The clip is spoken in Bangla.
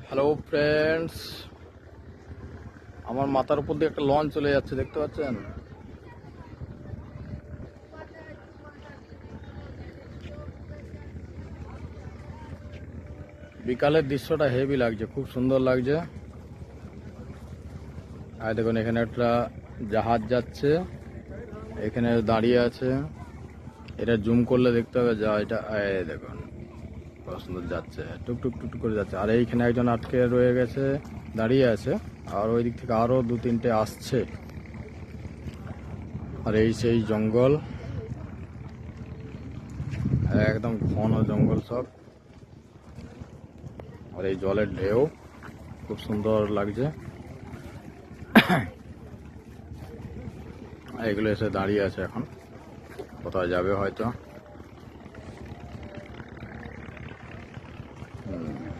হ্যালো ফ্রেন্ডস, আমার মাথার উপর দিয়ে একটা লঞ্চ চলে যাচ্ছে, দেখতে পাচ্ছেন? বিকালের দৃশ্যটা হেভি লাগছে, খুব সুন্দর লাগছে। আর দেখুন, এখানে একটা জাহাজ যাচ্ছে, এখানে দাঁড়িয়ে আছে। এটা জুম করলে দেখতে হবে যা এটা, দেখুন কত সুন্দর যাচ্ছে, টুকটুক টুকটুক করে যাচ্ছে। আর এইখানে একজন আটকে রয়ে গেছে, দাঁড়িয়ে আছে। আর ওই দিক থেকে আরো দু তিনটে আসছে। আর এই সেই জঙ্গল, একদম ঘন জঙ্গল সব। আর এই জলের ঢেউ খুব সুন্দর লাগছে। এগুলো এসে দাঁড়িয়ে আছে, এখন কোথায় যাবে হয়তো।